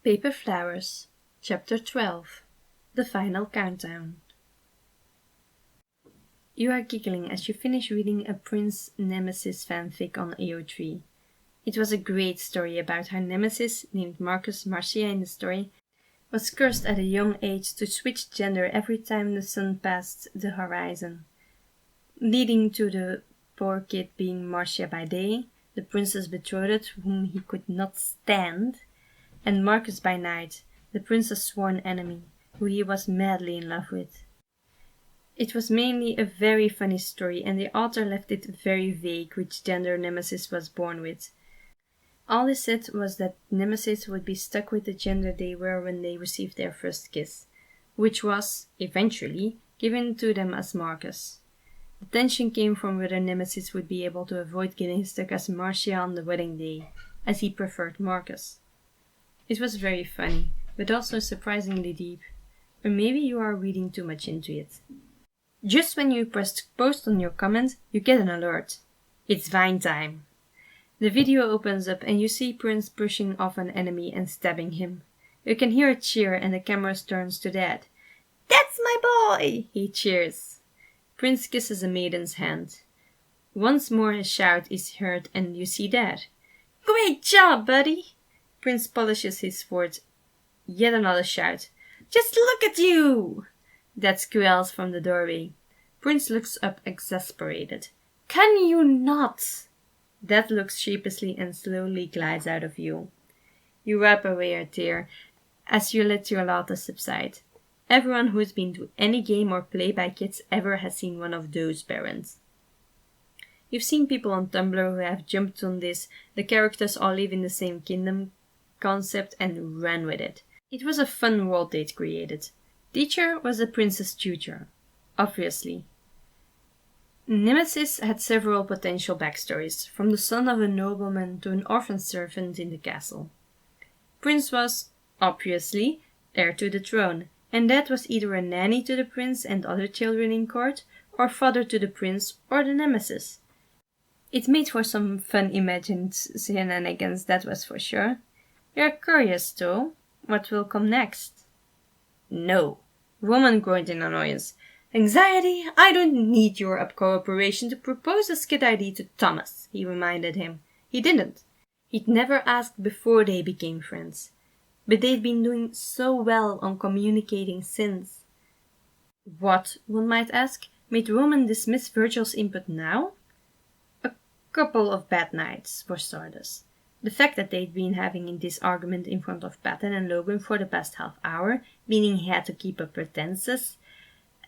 Paper Flowers, Chapter 12, The Final Countdown. You are giggling as you finish reading a Prince Nemesis fanfic on AO3. It was a great story about how Nemesis, named Marcus Marcia in the story, was cursed at a young age to switch gender every time the sun passed the horizon, leading to the poor kid being Marcia by day, the prince's betrothed whom he could not stand, and Marcus by night, the prince's sworn enemy, who he was madly in love with. It was mainly a very funny story, and the author left it very vague which gender Nemesis was born with. All he said was that Nemesis would be stuck with the gender they were when they received their first kiss, which was, eventually, given to them as Marcus. The tension came from whether Nemesis would be able to avoid getting stuck as Marcia on the wedding day, as he preferred Marcus. It was very funny, but also surprisingly deep. Or maybe you are reading too much into it. Just when you press post on your comment, you get an alert. It's Vine time. The video opens up and you see Prince pushing off an enemy and stabbing him. You can hear a cheer and the camera turns to Dad. "That's my boy!" he cheers. Prince kisses a maiden's hand. Once more a shout is heard and you see Dad. "Great job, buddy!" Prince polishes his sword. Yet another shout. "Just look at you!" Dad squeals from the doorway. Prince looks up exasperated. "Can you not?" Dad looks sheepishly and slowly glides out of view. You wipe away a tear as you let your laughter subside. Everyone who's been to any game or play by kids ever has seen one of those parents. You've seen people on Tumblr who have jumped on this "the characters all live in the same kingdom" concept and ran with it. It was a fun world they'd created. Teacher was the prince's tutor, obviously. Nemesis had several potential backstories, from the son of a nobleman to an orphan servant in the castle. Prince was, obviously, heir to the throne, and that was either a nanny to the prince and other children in court, or father to the prince or the Nemesis. It made for some fun imagined shenanigans, that was for sure. You're curious, though, what will come next? No. Woman groaned in annoyance. "Anxiety, I don't need your cooperation to propose a skit idea to Thomas," he reminded him. He didn't. He'd never asked before they became friends. But they'd been doing so well on communicating since. What, one might ask, made Roman dismiss Virgil's input now? A couple of bad nights, for starters. The fact that they'd been having this argument in front of Patton and Logan for the past half hour, meaning he had to keep up pretenses.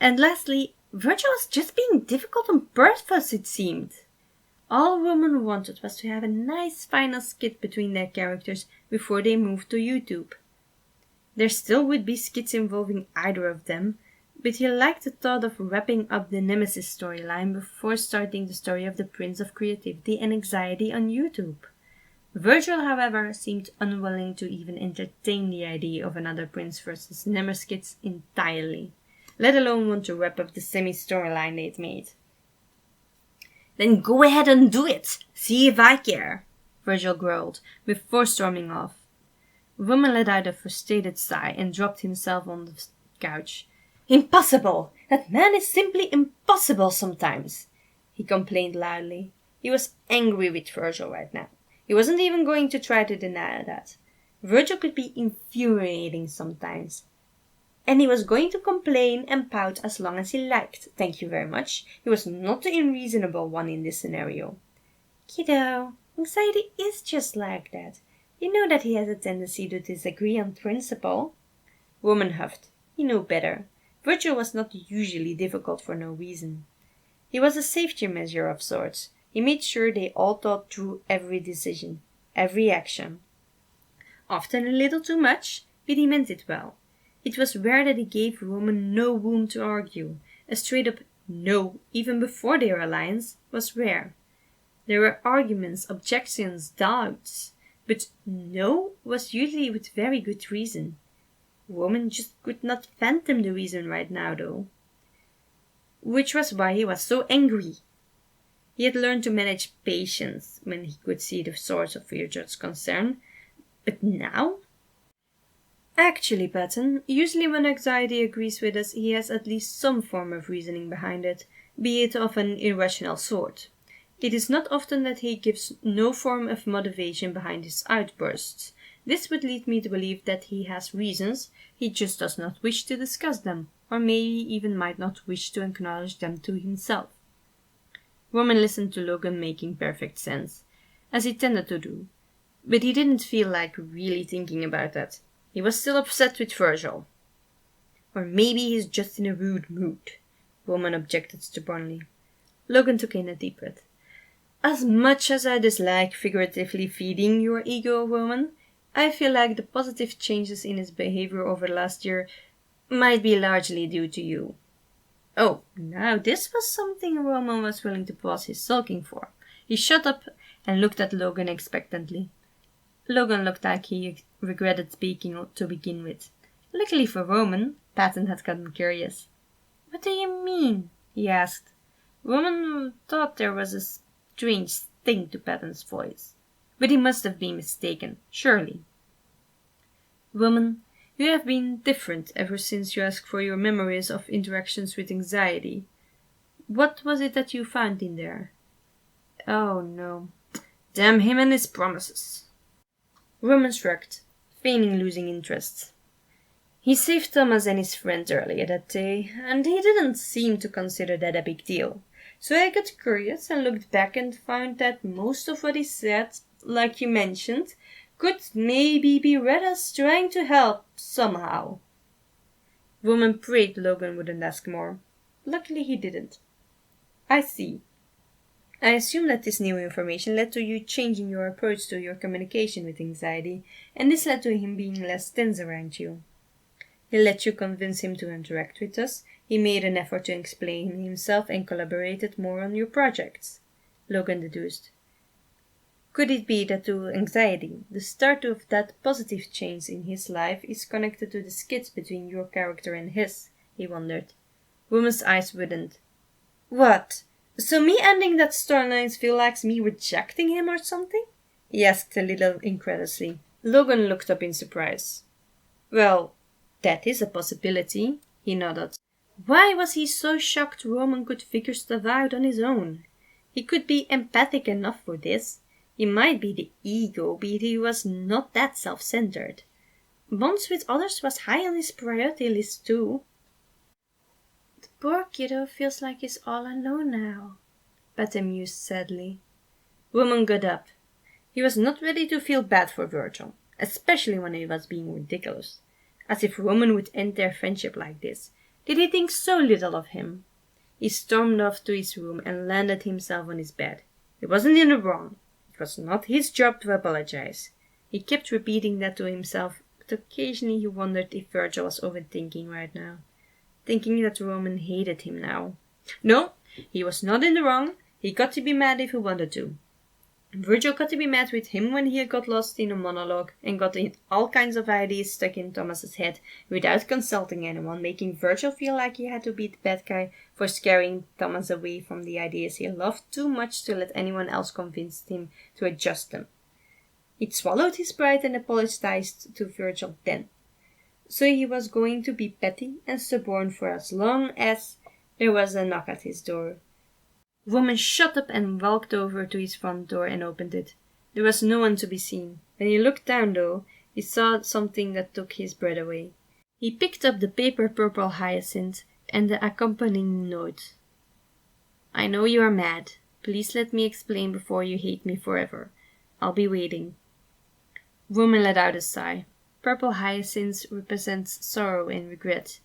And lastly, Virgil was just being difficult on purpose, it seemed. All Roman wanted was to have a nice final skit between their characters before they moved to YouTube. There still would be skits involving either of them, but he liked the thought of wrapping up the Nemesis storyline before starting the story of the Prince of Creativity and Anxiety on YouTube. Virgil, however, seemed unwilling to even entertain the idea of another Prince versus Nemesis skits entirely, let alone want to wrap up the semi-storyline they'd made. "Then go ahead and do it! See if I care!" Virgil growled, before storming off. Roman let out a frustrated sigh and dropped himself on the couch. "Impossible! That man is simply impossible sometimes!" he complained loudly. He was angry with Virgil right now. He wasn't even going to try to deny that. Virgil could be infuriating sometimes. And he was going to complain and pout as long as he liked. Thank you very much. He was not the unreasonable one in this scenario. "Kiddo, Anxiety is just like that. You know that he has a tendency to disagree on principle." Roman huffed. He knew better. Virgil was not usually difficult for no reason. He was a safety measure of sorts. He made sure they all thought through every decision, every action. Often a little too much, but he meant it well. It was rare that he gave Roman no room to argue. A straight-up no, even before their alliance, was rare. There were arguments, objections, doubts, but no was usually with very good reason. Roman just could not fathom the reason right now, though. Which was why he was so angry. He had learned to manage patience when he could see the source of Virgil's concern, but now? Actually, Patton, usually when anxiety agrees with us, he has at least some form of reasoning behind it, be it of an irrational sort. It is not often that he gives no form of motivation behind his outbursts. This would lead me to believe that he has reasons, he just does not wish to discuss them, or maybe even might not wish to acknowledge them to himself. Roman listened to Logan making perfect sense, as he tended to do, but he didn't feel like really thinking about that. He was still upset with Virgil. Or maybe he's just in a rude mood, Roman objected stubbornly. Logan took in a deep breath. As much as I dislike figuratively feeding your ego, Roman, I feel like the positive changes in his behavior over the last year might be largely due to you. Oh, now this was something Roman was willing to pause his sulking for. He shut up and looked at Logan expectantly. Logan looked like he regretted speaking to begin with. Luckily for Roman, Patton had gotten curious. What do you mean? He asked. Roman thought there was a strange sting to Patton's voice, but he must have been mistaken, surely. Roman, you have been different ever since you asked for your memories of interactions with anxiety. What was it that you found in there? Oh no. Damn him and his promises. Roman shrugged, feigning losing interest. He saved Thomas and his friends earlier that day, and he didn't seem to consider that a big deal. So I got curious and looked back and found that most of what he said, like you mentioned, could maybe be read as trying to help somehow. Roman prayed Logan wouldn't ask more. Luckily he didn't. I see. I assume that this new information led to you changing your approach to your communication with anxiety, and this led to him being less tense around you. He let you convince him to interact with us, he made an effort to explain himself and collaborated more on your projects, Logan deduced. Could it be that to anxiety, the start of that positive change in his life is connected to the skits between your character and his? He wondered. Woman's eyes widened. What? So me ending that storyline feel like me rejecting him or something? He asked a little incredulously. Logan looked up in surprise. Well, that is a possibility, he nodded. Why was he so shocked Roman could figure stuff out on his own? He could be empathic enough for this. He might be the ego, but he was not that self-centered. Bonds with others was high on his priority list too. The poor kiddo feels like he's all alone now, Patton mused sadly. Roman got up. He was not ready to feel bad for Virgil, especially when he was being ridiculous. As if Roman would end their friendship like this. Did he think so little of him? He stormed off to his room and landed himself on his bed. He wasn't in the wrong. It was not his job to apologize. He kept repeating that to himself, but occasionally he wondered if Virgil was overthinking right now. Thinking that Roman hated him now. No, he was not in the wrong. He got to be mad if he wanted to. Virgil got to be mad with him when he got lost in a monologue and got all kinds of ideas stuck in Thomas's head without consulting anyone, making Virgil feel like he had to be the bad guy for scaring Thomas away from the ideas he loved too much to let anyone else convince him to adjust them. He'd swallowed his pride and apologized to Virgil then. So he was going to be petty and stubborn for as long as there was a knock at his door. Roman shut up and walked over to his front door and opened it. There was no one to be seen. When he looked down, though, he saw something that took his breath away. He picked up the paper purple hyacinth and the accompanying note. I know you are mad. Please let me explain before you hate me forever. I'll be waiting. Roman let out a sigh. Purple hyacinth represents sorrow and regret,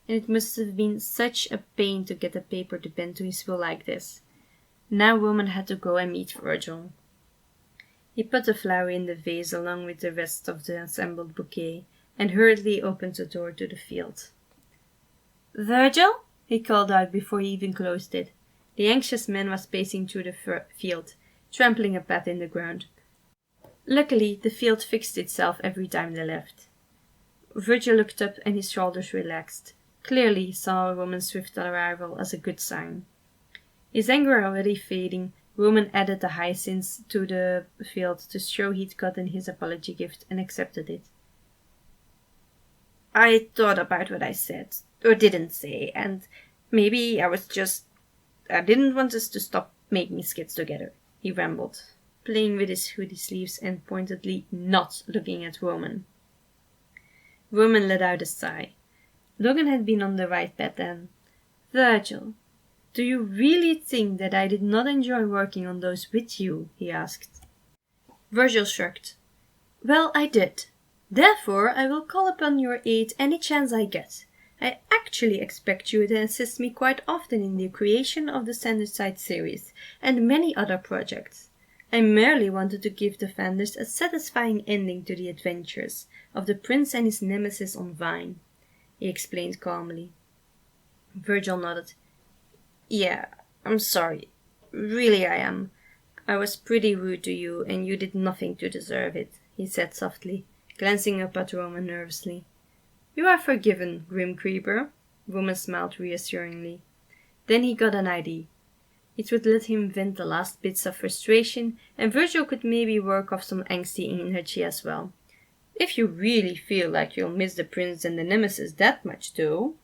and it must have been such a pain to get the paper to bend to his will like this. Now Roman had to go and meet Virgil. He put the flower in the vase along with the rest of the assembled bouquet, and hurriedly opened the door to the field. Virgil? He called out before he even closed it. The anxious man was pacing through the field, trampling a path in the ground. Luckily, the field fixed itself every time they left. Virgil looked up and his shoulders relaxed. Clearly he saw Roman's swift arrival as a good sign. His anger already fading, Roman added the hyacinths to the field to show he'd gotten his apology gift and accepted it. I thought about what I said, or didn't say, and maybe I didn't want us to stop making skits together, he rambled, playing with his hoodie sleeves and pointedly not looking at Roman. Roman let out a sigh. Logan had been on the right path then. Virgil, do you really think that I did not enjoy working on those with you? He asked. Virgil shrugged. Well, I did. Therefore, I will call upon your aid any chance I get. I actually expect you to assist me quite often in the creation of the Sanderside series and many other projects. I merely wanted to give the fans a satisfying ending to the adventures of the prince and his nemesis on Vine, he explained calmly. Virgil nodded. Yeah, I'm sorry. Really I am. I was pretty rude to you, and you did nothing to deserve it, he said softly, glancing up at Roman nervously. You are forgiven, Grim Creeper, Roman smiled reassuringly. Then he got an idea. It would let him vent the last bits of frustration, and Virgil could maybe work off some angsty energy as well. If you really feel like you'll miss the prince and the nemesis that much, though.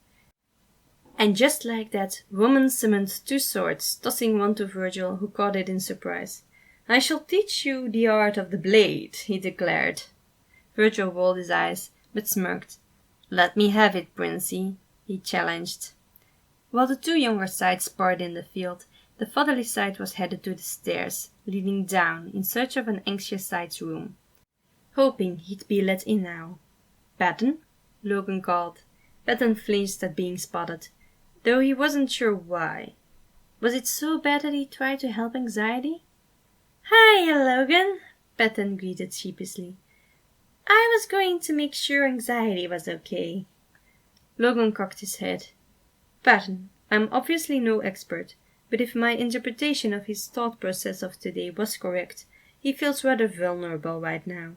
And just like that, Roman summoned 2 swords, tossing one to Virgil, who caught it in surprise. I shall teach you the art of the blade, he declared. Virgil rolled his eyes, but smirked. Let me have it, Princey, he challenged. While the 2 younger sides sparred in the field, the fatherly side was headed to the stairs, leading down in search of an anxious side's room, hoping he'd be let in now. Patton? Logan called. Patton flinched at being spotted, though he wasn't sure why. Was it so bad that he tried to help anxiety? Hi, Logan, Patton greeted sheepishly. I was going to make sure anxiety was okay. Logan cocked his head. Patton, I'm obviously no expert, but if my interpretation of his thought process of today was correct, he feels rather vulnerable right now.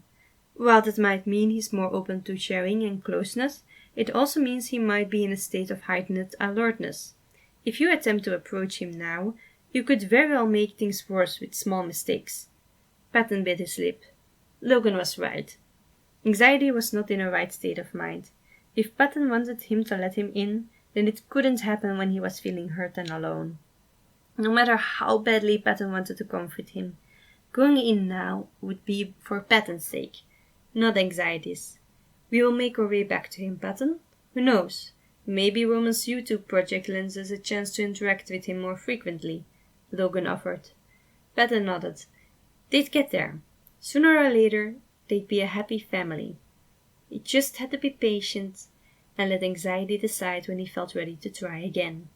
While that might mean he's more open to sharing and closeness, it also means he might be in a state of heightened alertness. If you attempt to approach him now, you could very well make things worse with small mistakes. Patton bit his lip. Logan was right. Anxiety was not in a right state of mind. If Patton wanted him to let him in, then it couldn't happen when he was feeling hurt and alone. No matter how badly Patton wanted to comfort him, going in now would be for Patton's sake, not anxiety's. We will make our way back to him, Patton. Who knows? Maybe Roman's YouTube project lends us a chance to interact with him more frequently, Logan offered. Patton nodded. They'd get there. Sooner or later, they'd be a happy family. He just had to be patient and let anxiety decide when he felt ready to try again.